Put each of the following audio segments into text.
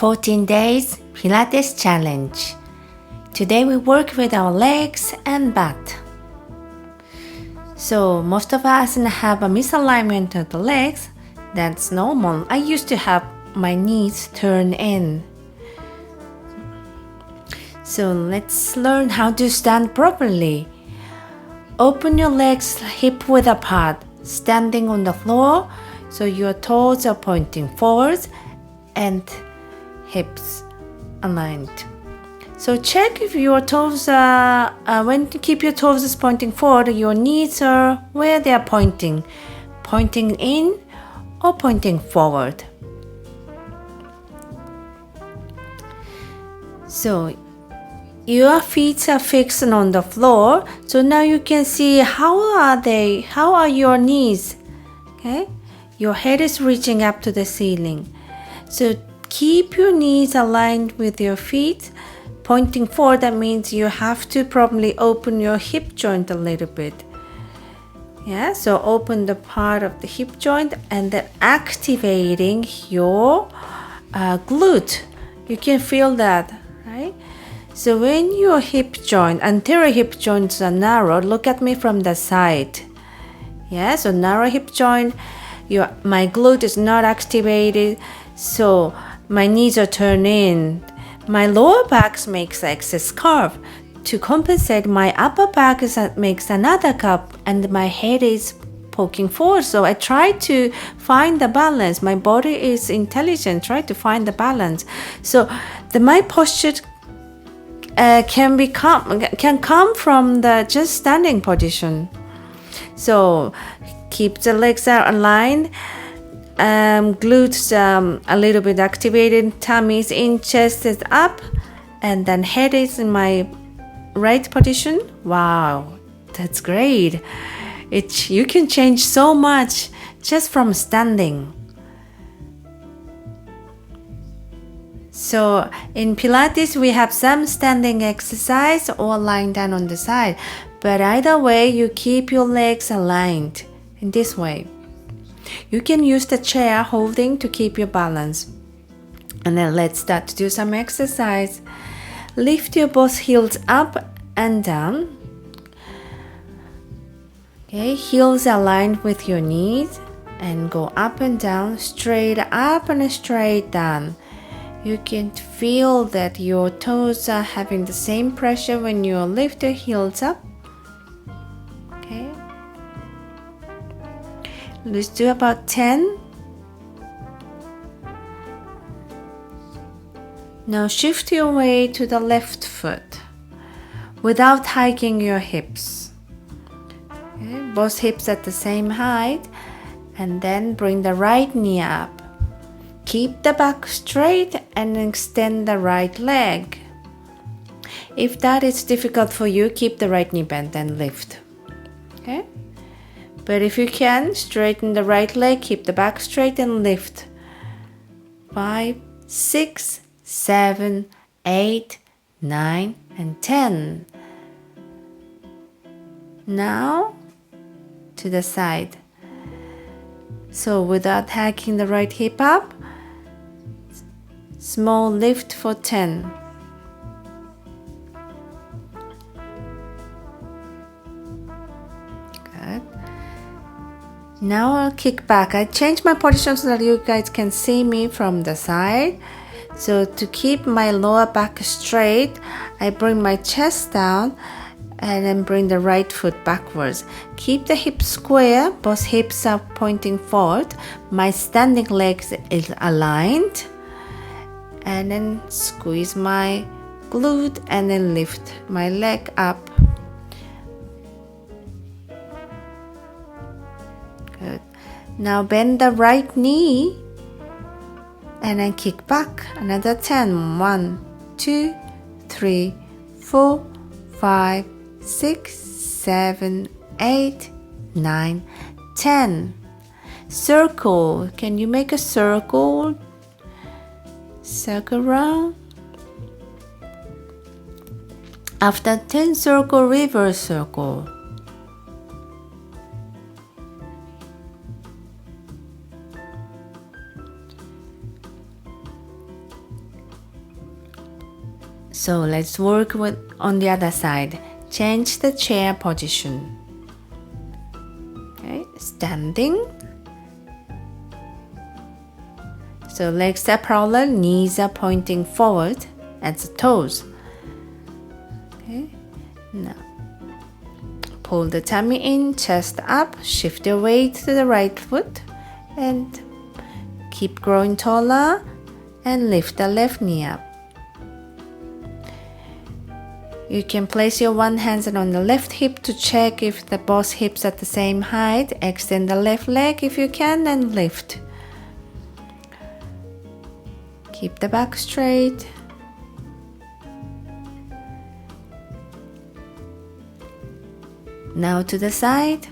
14 days Pilates challenge. Today we work with our legs and butt. So most of us have a misalignment of the legs. That's normal. I used to have my knees turn in. So let's learn how to stand properly. Open your legs hip width apart, standing on the floor, so your toes are pointing forwards and hips aligned. So check if your toes are, when you keep your toes pointing forward, your knees are where they are pointing in or pointing forward. So your feet are fixed on the floor. So now you can see how are your knees. Okay? Your head is reaching up to the ceiling. So keep your knees aligned with your feet. Pointing forward, that means you have to probably open your hip joint a little bit. Yeah, so open the part of the hip joint and then activating your glute. You can feel that, right? So when your hip joint, anterior hip joints are narrow, look at me from the side. Yeah, so narrow hip joint, my glute is not activated, so my knees are turned in. My lower back makes excess curve. To compensate, my upper back makes another curve and my head is poking forward. So I try to find the balance. My body is intelligent, try to find the balance. So my posture can come from the just standing position. So keep the legs are aligned, glutes a little bit activated, tummy is in, chest is up, and then head is in my right position. Wow, that's great. You can change so much just from standing. So in Pilates, we have some standing exercise or lying down on the side. But either way, you keep your legs aligned in this way. You can use the chair holding to keep your balance. And then let's start to do some exercise. Lift your both heels up and down. Okay, heels aligned with your knees and go up and down, straight up and straight down. You can feel that your toes are having the same pressure when you lift your heels up. Okay. Let's do about 10. Now shift your weight to the left foot without hiking your hips. Okay. Both hips at the same height, and then bring the right knee up. Keep the back straight and extend the right leg. If that is difficult for you, keep the right knee bent and lift. Okay? But if you can, straighten the right leg, keep the back straight and lift. 5, 6, 7, 8, 9, and 10. Now to the side. So without hacking the right hip up, small lift for 10. Good. Now I'll kick back. I changed my position so that you guys can see me from the side. So to keep my lower back straight, I bring my chest down and then bring the right foot backwards. Keep the hips square, both hips are pointing forward. My standing legs is aligned. And then squeeze my glute and then lift my leg up. Good. Now bend the right knee and then kick back. Another 10. 1, 2, 3, 4, 5, 6, 7, 8, 9, 10. Circle. Can you make a circle? Circle round. After 10 circle, reverse circle. So let's work on the other side. Change the chair position. Okay, standing. So legs are parallel, knees are pointing forward at the toes. Okay, now pull the tummy in, chest up, shift your weight to the right foot and keep growing taller and lift the left knee up. You can place your one hand on the left hip to check if the both hips are at the same height. Extend the left leg if you can and lift. Keep the back straight. Now to the side,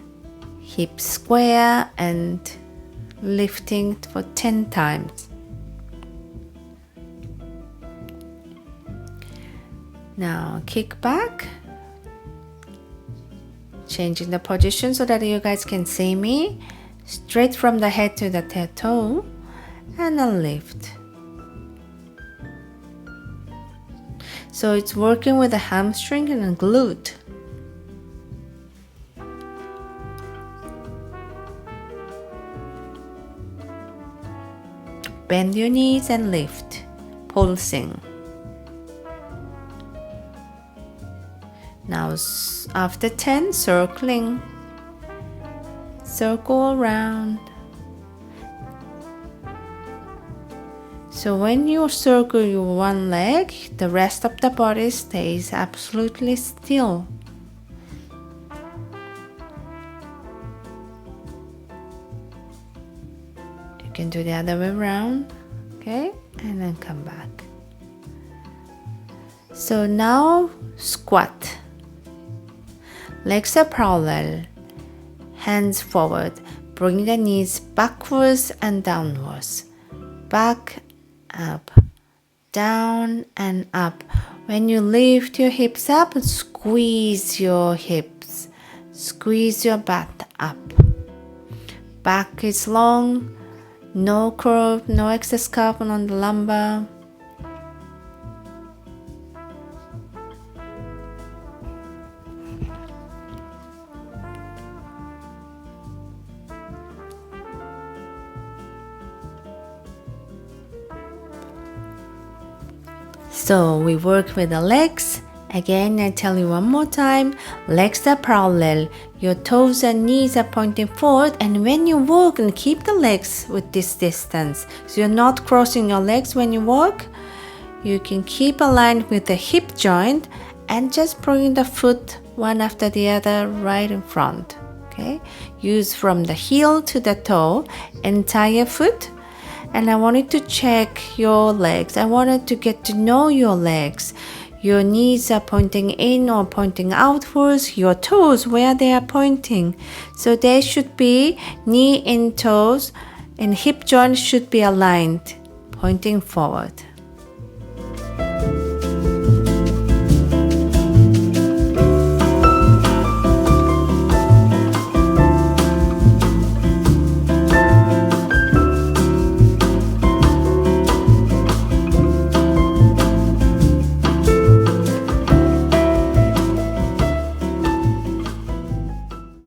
hips square and lifting for 10 times. Now kick back, changing the position so that you guys can see me. Straight from the head to the toe and a lift. So it's working with the hamstring and glute. Bend your knees and lift, pulsing. Now after 10, circling. Circle around. So when you circle your one leg, the rest of the body stays absolutely still. You can do the other way around, okay? And then come back. So now squat. Legs are parallel, hands forward. Bring the knees backwards and downwards. Back, up, down and up. When you lift your hips up, squeeze your hips. Squeeze your butt up. Back is long, no curve, no excess curve on the lumbar. So we work with the legs. Again, I tell you one more time, legs are parallel, your toes and knees are pointing forward, and when you walk, and keep the legs with this distance. So you're not crossing your legs when you walk. You can keep aligned with the hip joint and just bring the foot one after the other right in front. Okay, use from the heel to the toe, entire foot. And I wanted to check your legs. I wanted to get to know your legs. Your knees are pointing in or pointing outwards. Your toes, where they are pointing. So they should be knee and toes and hip joints should be aligned, pointing forward.